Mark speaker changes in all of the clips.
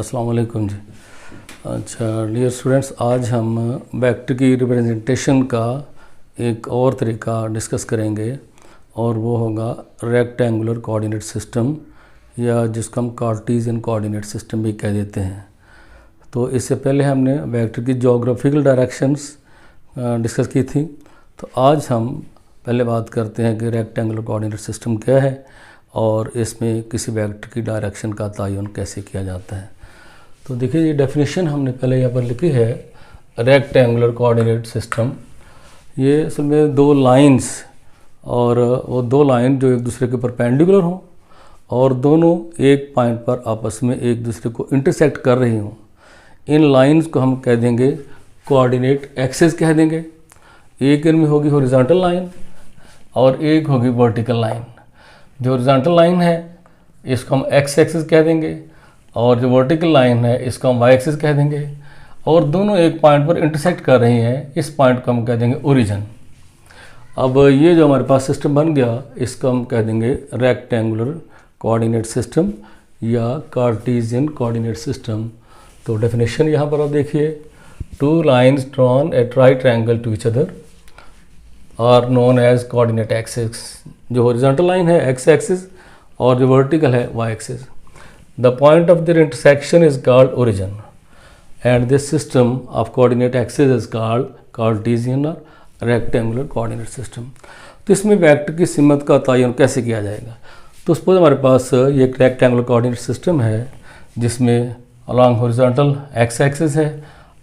Speaker 1: अस्सलाम वालेकुम जी। अच्छा डियर स्टूडेंट्स, आज हम वेक्टर की रिप्रेजेंटेशन का एक और तरीका डिस्कस करेंगे और वो होगा रेक्टेंगुलर कोऑर्डिनेट सिस्टम, या जिसको हम कार्टेशियन कोऑर्डिनेट सिस्टम भी कह देते हैं। तो इससे पहले हमने वेक्टर की ज्योग्राफिकल डायरेक्शंस डिस्कस की थी। तो आज हम पहले बात करते हैं कि रेक्टेंगुलर कोऑर्डिनेट सिस्टम क्या है और इसमें किसी वेक्टर की डायरेक्शन का तयन कैसे किया जाता है। तो देखिए, ये डेफिनेशन हमने पहले यहाँ पर लिखी है। रेक्टेंगुलर कोऑर्डिनेट सिस्टम, ये असल में दो लाइंस, और वो दो लाइन जो एक दूसरे के परपेंडिकुलर हों और दोनों एक पॉइंट पर आपस में एक दूसरे को इंटरसेक्ट कर रही हों, इन लाइंस को हम कह देंगे कोऑर्डिनेट एक्सिस कह देंगे। एक इनमें होगी हॉरिजॉन्टल लाइन और एक होगी वर्टिकल लाइन। जो हॉरिजॉन्टल लाइन है इसको हम एक्स एक्सिस कह देंगे और जो वर्टिकल लाइन है इसको हम वाई एक्सिस कह देंगे, और दोनों एक पॉइंट पर इंटरसेक्ट कर रही हैं, इस पॉइंट को हम कह देंगे ओरिजिन। अब ये जो हमारे पास सिस्टम बन गया, इसको हम कह देंगे रेक्टेंगुलर कोऑर्डिनेट सिस्टम या कार्टेशियन कोऑर्डिनेट सिस्टम। तो डेफिनेशन यहाँ पर आप देखिए, two lines drawn at right angle to each other are known as coordinate axis. जो हॉरिजॉन्टल लाइन है एक्स एक्सिस और जो वर्टिकल है Y axis, the point of their intersection is called origin and this system of coordinate axis is called Cartesian और rectangular coordinate system. तो इसमें vector की सिमत का तयन कैसे किया जाएगा। तो सपोज हमारे पास ये एक रेक्टेंगुलर कोऑर्डिनेट सिस्टम है जिसमें अलॉन्ग हॉरिजॉन्टल एक्स एक्सिस है,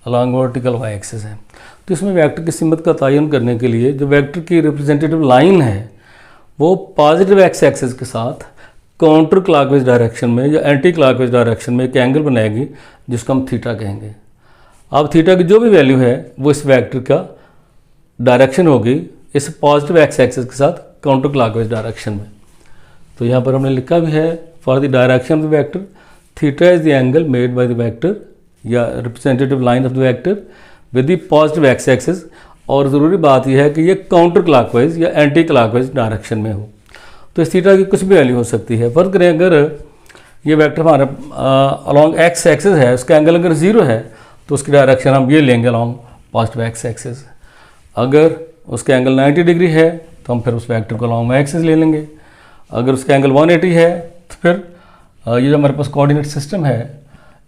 Speaker 1: अलॉन्ग वर्टिकल वाई एक्सिस है। तो इसमें वेक्टर की सिमत का तयन करने के लिए जो वेक्टर की रिप्रेजेंटेटिव लाइन है वो पॉजिटिव एक्स एक्सिस के साथ काउंटर क्लॉकवाइज डायरेक्शन में या एंटी क्लॉकवाइज डायरेक्शन में एक एंगल बनाएगी जिसको हम थीटा कहेंगे। अब थीटा की जो भी वैल्यू है वो इस वेक्टर का डायरेक्शन होगी इस पॉजिटिव एक्स एक्सिस के साथ काउंटर क्लॉकवाइज डायरेक्शन में। तो यहाँ पर हमने लिखा भी है, for the direction of the vector theta is the angle made by the vector या representative line of the vector with the positive X axis. और ज़रूरी बात यह है कि ये काउंटर क्लॉकवाइज या एंटी क्लॉकवाइज डायरेक्शन में हो। तो इस थीटा की कुछ भी वैल्यू हो सकती है। फर्क करें, अगर ये वेक्टर हमारा अलॉन्ग एक्स एक्सिस है, उसका एंगल अगर 0 है तो उसकी डायरेक्शन हम ये लेंगे अलॉन्ग पॉजिटिव एक्स एक्सिस। अगर उसका एंगल 90 डिग्री है तो हम फिर उस वेक्टर को अलॉन्ग वाई एक्सिस ले लेंगे। अगर उसका एंगल 180 है तो फिर ये जो हमारे पास कोऑर्डिनेट सिस्टम है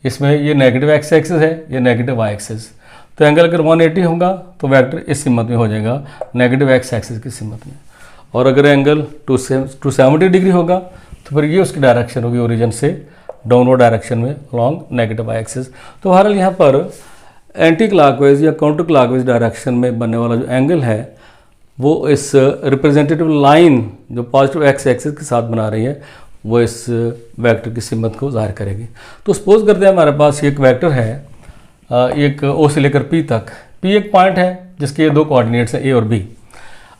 Speaker 1: इसमें ये नेगेटिव एक्स एक्सिस है, ये नेगेटिव वाई एक्सिस। तो एंगल अगर 180 होगा तो वेक्टर इस सिमत में हो जाएगा, नेगेटिव एक्स एक्सिस की सिमत में। और अगर एंगल 270 डिग्री होगा तो फिर ये उसकी डायरेक्शन होगी ओरिजिन से डाउनवर्ड डायरेक्शन में अलॉन्ग नेगेटिव वाई एक्सिस। तो बहरहाल यहाँ पर एंटी क्लॉकवाइज या काउंटर क्लॉकवाइज डायरेक्शन में बनने वाला जो एंगल है वो इस रिप्रेजेंटेटिव लाइन जो पॉजिटिव एक्स एक्सिस के साथ बना रही है वो इस वेक्टर की सिमत को ज़ाहिर करेगी। तो सपोज करते हैं हमारे पास एक वेक्टर है, एक ओ से लेकर पी तक। पी एक पॉइंट है जिसके ये दो कोऑर्डिनेट्स हैं ए और बी।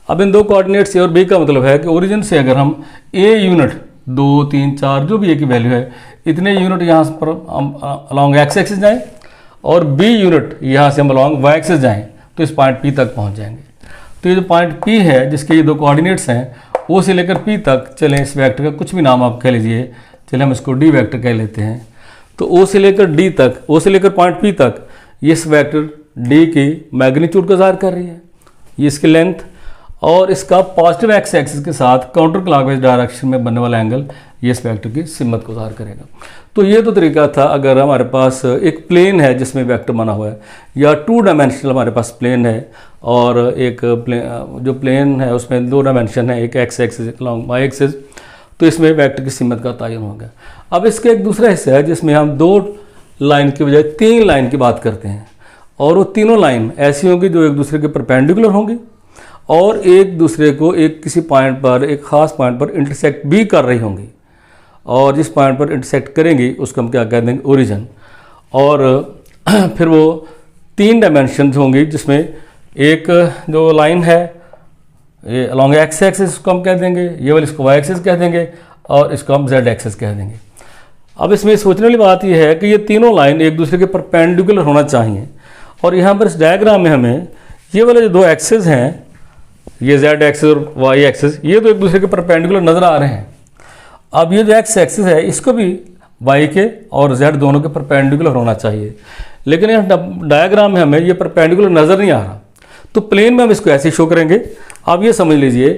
Speaker 1: अब इन दो कोऑर्डिनेट्स ए और बी का मतलब है कि ओरिजिन से अगर हम ए यूनिट 2, 3, 4 जो भी ए की वैल्यू है इतने यूनिट यहाँ पर हम अलॉन्ग एक्स एक्सिस जाएँ और बी यूनिट यहाँ से हम अलॉन्ग वाई एक्सिस जाएँ तो इस पॉइंट पी तक पहुँच जाएंगे। तो ये जो पॉइंट पी है जिसके ये दो कोऑर्डिनेट्स हैं ओ से लेकर पी तक, चलें इस वेक्टर का कुछ भी नाम आप कह लीजिए, चलें हम इसको डी वेक्टर कह लेते हैं। तो ओ से लेकर डी तक, ओ से लेकर पॉइंट पी तक ये इस वेक्टर डी की मैग्नीट्यूड को ज़ाहिर कर रही है, ये इसकी लेंथ, और इसका पॉजिटिव एक्स एक्सिस के साथ काउंटर क्लॉकवाइज डायरेक्शन में बनने वाला एंगल ये इस वेक्टर की सिमत को ज़ाहिर करेगा। तो ये तो तरीका था अगर हमारे पास एक प्लेन है जिसमें वेक्टर बना हुआ है, या 2 डायमेंशनल हमारे पास प्लेन है और एक जो प्लेन है उसमें 2 डायमेंशन है, एक X axis along Y axis. तो इसमें वेक्टर की सिमत का तयन हो गया। अब इसका एक दूसरा हिस्सा है जिसमें हम 2 लाइन की बजाय 3 लाइन की बात करते हैं, और वो तीनों लाइन ऐसी होंगी जो एक दूसरे के परपेंडिकुलर होंगी और एक दूसरे को एक किसी पॉइंट पर, एक ख़ास पॉइंट पर इंटरसेक्ट भी कर रही होंगी, और जिस पॉइंट पर इंटरसेक्ट करेंगी उसको हम क्या कह देंगे ओरिजिन। और फिर वो 3 डायमेंशन होंगी जिसमें एक जो लाइन है ये अलॉन्ग एक्स एक्सिस को हम कह देंगे, ये वाली इसको वाई एक्सिस कह देंगे और इसको हम जेड एक्सिस कह देंगे। अब इसमें सोचने वाली बात यह है कि ये तीनों लाइन एक दूसरे के परपेंडिकुलर होना चाहिए, और यहाँ पर इस डायग्राम में हमें ये वाले जो 2 एक्सिस हैं, ये जेड एक्सिस और वाई एक्सिस, ये तो एक दूसरे के परपेंडिकुलर नज़र आ रहे हैं। अब ये जो एक्स एक्सिस है इसको भी y के और z दोनों के परपेंडिकुलर होना चाहिए, लेकिन यहाँ डायग्राम में हमें ये परपेंडिकुलर नज़र नहीं आ रहा। तो प्लेन में हम इसको ऐसे शो करेंगे। आप ये समझ लीजिए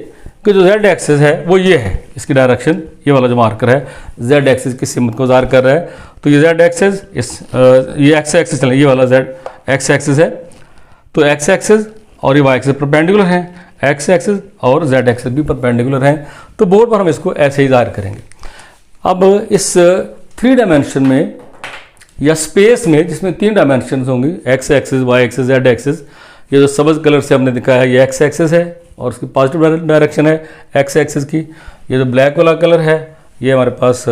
Speaker 1: कि जो z एक्सिस है वो ये है, इसकी डायरेक्शन ये वाला जो मार्कर है z एक्सिस की सिमत को ज़ाहिर कर रहा है। तो ये z एक्सिस ये x एक्सिस चले, ये वाला z x एक्सिस है, तो x एक्सिस और ये y एक्सिस परपेंडिकुलर हैं, x एक्सिस और z एक्सिस भी परपेंडिकुलर हैं। तो बोर्ड पर हम इसको ऐसे ही ज़ाहिर करेंगे। अब इस 3 डायमेंशन में या स्पेस में जिसमें 3 डायमेंशन होंगी, x axis, y axis, z axis, ये जो सब्ज़ कलर से हमने दिखाया है ये x एक्सिस है और उसकी पॉजिटिव डायरेक्शन है x एक्सिस की। ये जो ब्लैक वाला कलर है ये हमारे पास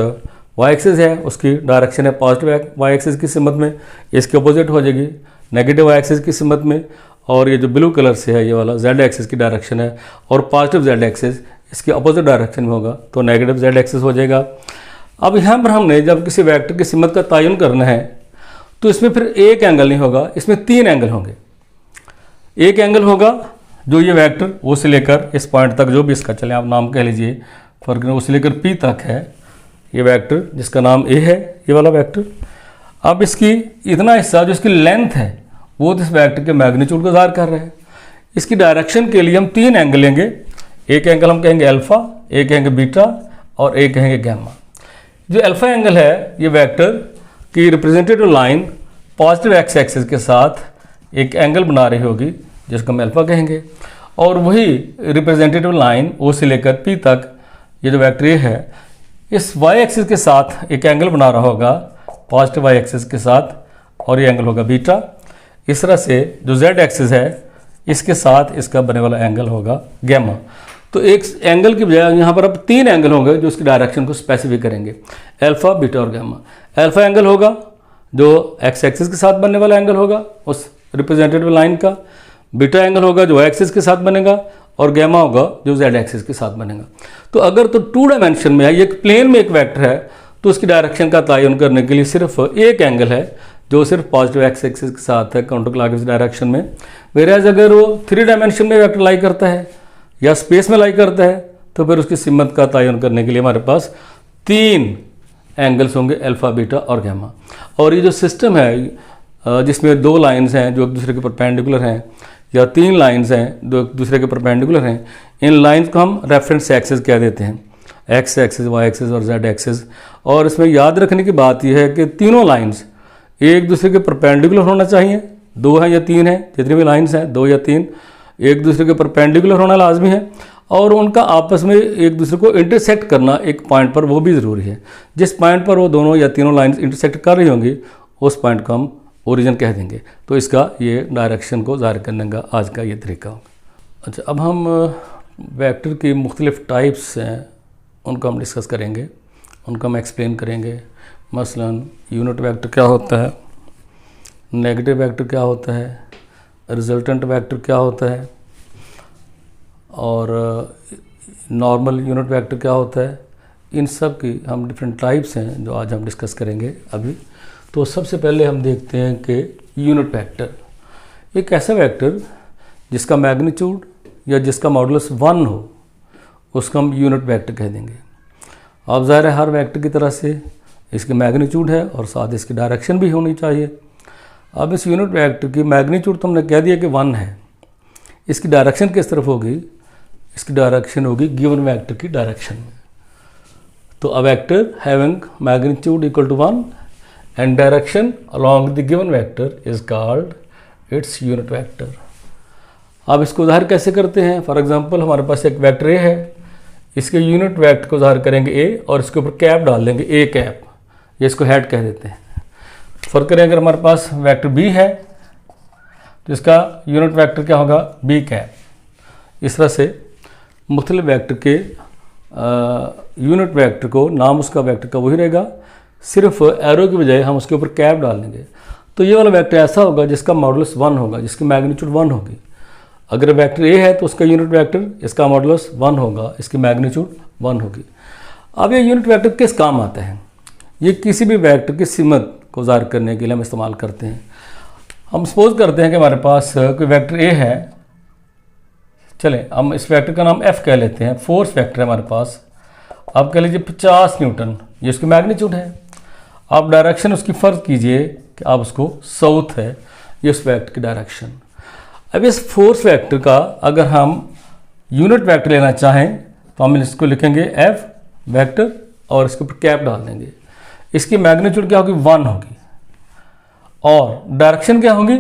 Speaker 1: y एक्सिस है, उसकी डायरेक्शन है पॉजिटिव y एक्सिस की सिमत में, इसके अपोजिट हो जाएगी नेगेटिव y एक्सिस की सिमत में। और ये जो ब्लू कलर से है ये वाला z एक्सिस की डायरेक्शन है और पॉजिटिव z एक्सिस इसके अपोजिट डायरेक्शन में होगा, तो नेगेटिव z एक्सिस हो जाएगा। अब यहाँ पर हमने जब किसी वेक्टर की सिमत का तयन करना है तो इसमें फिर एक एंगल नहीं होगा, इसमें 3 एंगल होंगे। एक एंगल होगा जो ये वेक्टर ओ से लेकर इस पॉइंट तक, जो भी इसका चले आप नाम कह लीजिए, फर्क ओ से लेकर पी तक है ये वेक्टर जिसका नाम ए है, ये वाला वेक्टर। अब इसकी इतना हिस्सा जो इसकी लेंथ है वो इस वेक्टर के मैग्नीट्यूड को ज़ाहिर कर रहा है। इसकी डायरेक्शन के लिए हम 3 एंगल लेंगे। एक एंगल हम कहेंगे अल्फ़ा, एक कहेंगे बीटा और एक कहेंगे गैमा। जो अल्फ़ा एंगल है ये वेक्टर की representative line positive X axis के साथ एक एंगल बना रही होगी जिसको हम अल्फ़ा कहेंगे, और वही रिप्रेजेंटेटिव लाइन ओ से लेकर पी तक ये जो वेक्टर ये है इस वाई एक्सिस के साथ एक एंगल बना रहा होगा पॉजिटिव वाई एक्सिस के साथ, और ये एंगल होगा बीटा। इस तरह से जो जेड एक्सिस है इसके साथ इसका बने वाला एंगल होगा गैमा। तो एक एंगल की बजाय यहाँ पर अब 3 एंगल होंगे जो उसकी डायरेक्शन को स्पेसिफाई करेंगे, अल्फ़ा, बीटा और गैमा। अल्फ़ा एंगल होगा जो एक्स एक्सिस के साथ बनने वाला एंगल होगा उस रिप्रेजेंटेटिव लाइन का, बीटा एंगल होगा जो वाई एक्सिस के साथ बनेगा, और गैमा होगा जो जेड एक्सिस के साथ बनेगा। तो अगर तो 2 डायमेंशन में है, ये एक प्लेन में एक वेक्टर है, तो उसकी डायरेक्शन का तयन करने के लिए सिर्फ एक एंगल है जो सिर्फ पॉजिटिव एक्स एक्सिस के साथ है काउंटर क्लॉकवाइज डायरेक्शन में। वेराज अगर वो 3 डायमेंशन में वेक्टर लाई करता है या स्पेस में लाई करता है तो फिर उसकी सिमत का तयन करने के लिए हमारे पास 3 एंगल्स होंगे, अल्फ़ा, बीटा और गैमा। और ये जो सिस्टम है जिसमें 2 लाइन्स हैं जो एक दूसरे के परपेंडिकुलर हैं या 3 लाइन्स हैं जो एक दूसरे के परपेंडिकुलर हैं, इन लाइन्स को हम रेफरेंस एक्सिस कह देते हैं, एक्स एक्सिस, वाई एक्सिस और जेड एक्सिस। और इसमें याद रखने की बात यह है कि तीनों लाइन्स एक दूसरे के परपेंडिकुलर होना चाहिए, 2 हैं या 3 हैं, जितनी भी लाइन्स हैं 2 या 3 एक दूसरे के परपेंडिकुलर होना लाजमी है, और उनका आपस में एक दूसरे को इंटरसेक्ट करना एक पॉइंट पर वो भी ज़रूरी है। जिस पॉइंट पर वो दोनों या तीनों लाइन्स इंटरसेक्ट कर रही होंगी उस पॉइंट को हम ओरिजिन कह देंगे। तो इसका ये डायरेक्शन को ज़ाहिर करने का आज का ये तरीका होगा। अच्छा, अब हम वेक्टर की मुख्तलिफ़ टाइप्स हैं उनको हम डिस्कस करेंगे, उनको हम एक्सप्लेन करेंगे। मसलन यूनिट वेक्टर क्या होता है, नेगेटिव वेक्टर क्या होता है, रिजल्टेंट वेक्टर क्या होता है, और नॉर्मल यूनिट वेक्टर क्या होता है। इन सब की हम डिफरेंट टाइप्स हैं जो आज हम डिस्कस करेंगे अभी। तो सबसे पहले हम देखते हैं कि यूनिट वेक्टर एक ऐसा वेक्टर जिसका मैग्नीट्यूड या जिसका मॉडुलस 1 हो उसको हम यूनिट वेक्टर कह देंगे। अब ज़ाहिर है हर वेक्टर की तरह से इसकी मैग्नीट्यूड है और साथ इसकी डायरेक्शन भी होनी चाहिए। अब इस यूनिट वेक्टर की मैग्नीट्यूड तो हमने कह दिया कि 1 है, इसकी डायरेक्शन किस तरफ होगी, इसकी डायरेक्शन होगी गिवन वेक्टर की डायरेक्शन में। तो a vector having magnitude equal to 1 and direction along the given vector is called its unit vector. अब इसको ज़ाहिर कैसे करते हैं? फॉर एग्जांपल हमारे पास एक वेक्टर ए है, इसके यूनिट वेक्टर को ज़ाहिर करेंगे ए और इसके ऊपर कैप डाल देंगे ए कैप, ये इसको हेड कह देते हैं। फर्क करें अगर हमारे पास वेक्टर बी है तो इसका यूनिट वेक्टर क्या होगा, बी कैप। इस तरह से मुख्तलिफ वेक्टर के यूनिट वेक्टर को नाम उसका वेक्टर का वही रहेगा, सिर्फ एरो की बजाय हम उसके ऊपर कैप डाल देंगे। तो ये वाला वेक्टर ऐसा होगा जिसका मॉडुलस 1 होगा, जिसकी मैग्नीट्यूड 1 होगी। अगर वेक्टर ए है तो उसका यूनिट वेक्टर इसका मॉडुलस 1 होगा, इसकी मैग्नीट्यूड 1 होगी। अब ये यूनिट वेक्टर किस काम आता है? ये किसी भी वेक्टर की सिमत को ज़ाहिर करने के लिए हम इस्तेमाल करते हैं। हम सपोज करते हैं कि हमारे पास कोई वेक्टर ए है, चलें हम इस वेक्टर का नाम एफ कह लेते हैं, फोर्स वेक्टर है हमारे पास। आप कह लीजिए 50 न्यूटन, ये इसकी मैग्नीट्यूड है। आप डायरेक्शन उसकी फ़र्ज कीजिए कि आप उसको साउथ है, ये उस वेक्टर की डायरेक्शन। अब इस फोर्स वेक्टर का अगर हम यूनिट वेक्टर लेना चाहें तो हम इसको लिखेंगे एफ वेक्टर और इसके ऊपर कैप डाल देंगे। इसकी मैग्नीट्यूड क्या होगी, 1 होगी, और डायरेक्शन क्या होगी,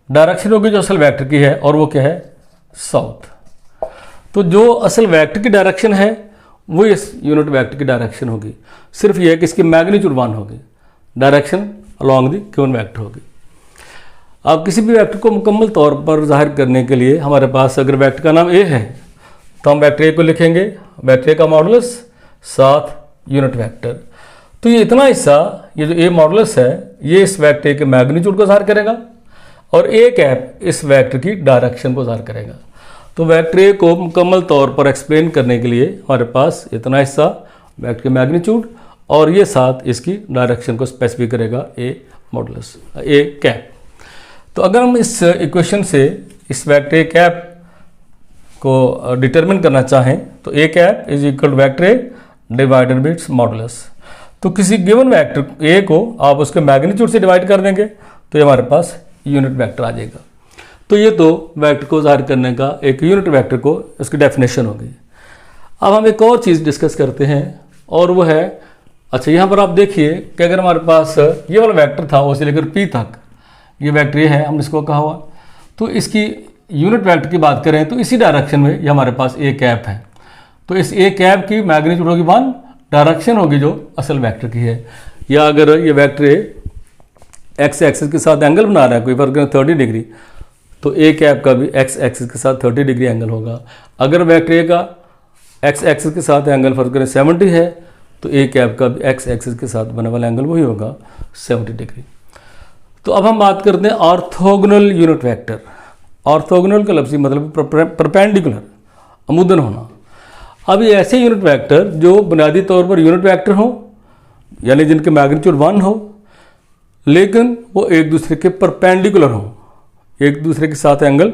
Speaker 1: डायरेक्शन होगी जो असल वेक्टर की है, और वो क्या है, साउथ। तो जो असल वेक्टर की डायरेक्शन है वो इस यूनिट वेक्टर की डायरेक्शन होगी, सिर्फ ये है कि इसकी मैग्नीट्यूड 1 होगी, direction along the given vector होगी। अब किसी भी वेक्टर को मुकम्मल तौर पर जाहिर करने के लिए हमारे पास अगर वेक्टर का नाम ए है तो हम वेक्टर ए को लिखेंगे, वेक्टर ए का मॉडुलस 7 यूनिट वेक्टर। तो ये इतना हिस्सा, ये जो ए मॉडुलस है, ये इस वेक्टर ए के मैग्नीट्यूड को जाहिर करेगा और ए कैप इस वेक्टर की डायरेक्शन को जाहिर करेगा। तो वेक्टर ए को मुकम्मल तौर पर एक्सप्लेन करने के लिए हमारे पास इतना हिस्सा वेक्टर के मैग्नीट्यूड और ये 7 इसकी डायरेक्शन को स्पेसिफाई करेगा ए मॉडुलस, ए कैप। तो अगर हम इस इक्वेशन से इस वेक्टर ए कैप को डिटरमिन करना चाहें तो A cap is equal to vector A divided by its modulus. तो किसी गिवन वेक्टर ए को आप उसके मैग्नीट्यूड से डिवाइड कर देंगे तो ये हमारे पास यूनिट वेक्टर आ जाएगा। तो ये तो वेक्टर को जाहिर करने का एक यूनिट वेक्टर को उसकी डेफिनेशन होगी। अब हम एक और चीज़ डिस्कस करते हैं और वो है, अच्छा यहाँ पर आप देखिए कि अगर हमारे पास ये वाला वेक्टर था ओ से लेकर पी तक, ये वेक्टर ये है, हमने इसको कहा हुआ, तो इसकी यूनिट वेक्टर की बात करें तो इसी डायरेक्शन में ये हमारे पास ए कैप है। तो इस ए कैप की मैग्नीट्यूड होगी 1, डायरेक्शन होगी जो असल वेक्टर की है। या अगर ये वेक्टर ए एक्स एक्सिस के साथ एंगल बना रहा है, कोई फर्क 30 डिग्री, तो ए कैप का भी एक्स एक्सिस के साथ 30 डिग्री एंगल होगा। अगर वेक्टर ए का एक्स एक्सिस के साथ एंगल फर्क करें 70 है तो ए कैप का भी एक्स एक्सिस के साथ बने वाला एंगल वही होगा 70 डिग्री। तो अब हम बात करते हैं ऑर्थोगोनल यूनिट वेक्टर। ऑर्थोगोनल का लफ्ज़ी मतलब परपेंडिकुलर, अमुदन होना। अब ये ऐसे यूनिट वेक्टर जो बुनियादी तौर पर यूनिट वेक्टर हो, यानी जिनके मैग्नीट्यूड 1 हो, लेकिन वो एक दूसरे के परपेंडिकुलर हों, एक दूसरे के साथ एंगल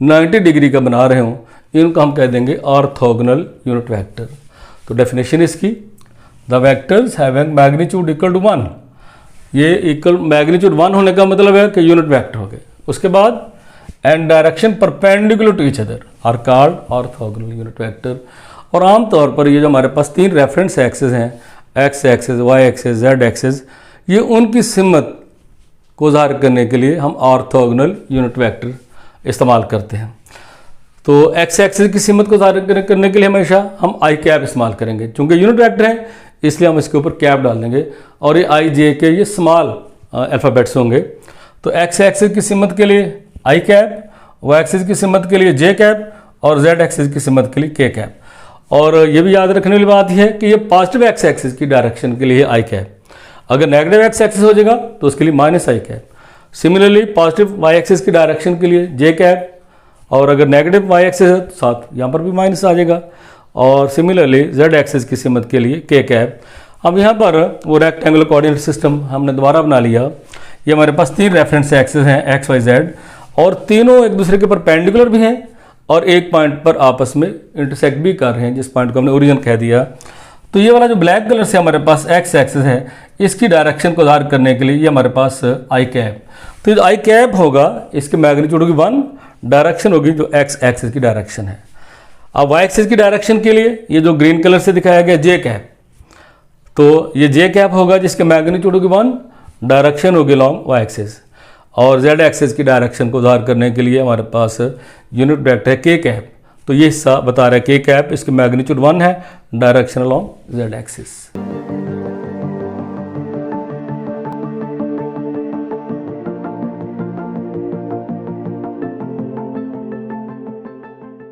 Speaker 1: 90 डिग्री का बना रहे हों, इनको हम कह देंगे ऑर्थोगोनल यूनिट वेक्टर। तो डेफिनेशन इसकी, the vectors having magnitude equal to 1, ये इक्वल मैग्नीट्यूड 1 होने का मतलब है कि यूनिट वेक्टर हो गए। उसके बाद and direction perpendicular to each other are called orthogonal unit vector. और आमतौर पर ये जो हमारे पास 3 रेफरेंस एक्सेस हैं, X axes, Y axes, Z axes, ये उनकी सिमत को ज़ाहिर करने के लिए हम ऑर्थोगोनल यूनिट वेक्टर इस्तेमाल करते हैं। तो एक्स एक्सिस की सिमत को ज़ाहिर करने के लिए हमेशा हम आई कैप इस्तेमाल करेंगे, चूँकि यूनिट वेक्टर है इसलिए हम इसके ऊपर कैप डाल देंगे, और ये आई जे के ये स्मॉल अल्फ़ाबेट्स होंगे। तो एक्स एक्सिस की सिमत के लिए आई कैप, वाई एक्सिस की सिमत के लिए जे कैप, और जेड एक्सिस की सिमत के लिए के कैप। और ये भी याद रखने वाली बात यह है कि ये पॉजिटिव एक्स एक्सिस की डायरेक्शन के लिए आई कैप, अगर नेगेटिव एक्स एक्सिस हो जाएगा तो उसके लिए minus I cap. Similarly positive Y axis की डायरेक्शन के लिए जे कैप, और अगर नेगेटिव वाई एक्सिस है तो साथ यहाँ पर भी माइनस आ जाएगा। और सिमिलरली जेड एक्सिस की सिमत के लिए के कैप। अब यहाँ पर वो रेक्टेंगुलर कोऑर्डिनेट सिस्टम हमने दोबारा बना लिया। ये हमारे पास 3 रेफरेंस एक्सिस हैं, एक्स वाई जेड, और तीनों एक दूसरे के परपेंडिकुलर भी हैं और एक पॉइंट पर आपस में इंटरसेक्ट भी कर रहे हैं, जिस पॉइंट को हमने ओरिजिन कह दिया। तो ये वाला जो ब्लैक कलर से हमारे पास एक्स एक्सिस है, इसकी डायरेक्शन को ज़ाहिर करने के लिए ये हमारे पास आई कैप। तो ये जो आई कैप होगा इसकी मैग्नीट्यूड होगी 1, डायरेक्शन होगी जो एक्स एक्सिस की डायरेक्शन है। अब वाई एक्सिस की डायरेक्शन के लिए ये जो ग्रीन कलर से दिखाया गया जे कैप, तो ये जे कैप होगा जिसके मैग्नीट्यूड होगी 1, डायरेक्शन होगी लॉन्ग वाई एक्सिस। और जेड एक्सिस की डायरेक्शन को ज़ाहिर करने के लिए हमारे पास यूनिट वेक्टर है के कैप। तो ये हिस्सा बता रहा है के कैप, इसकी मैग्नीट्यूड 1 है, डायरेक्शन अलॉन्ग जेड एक्सिस।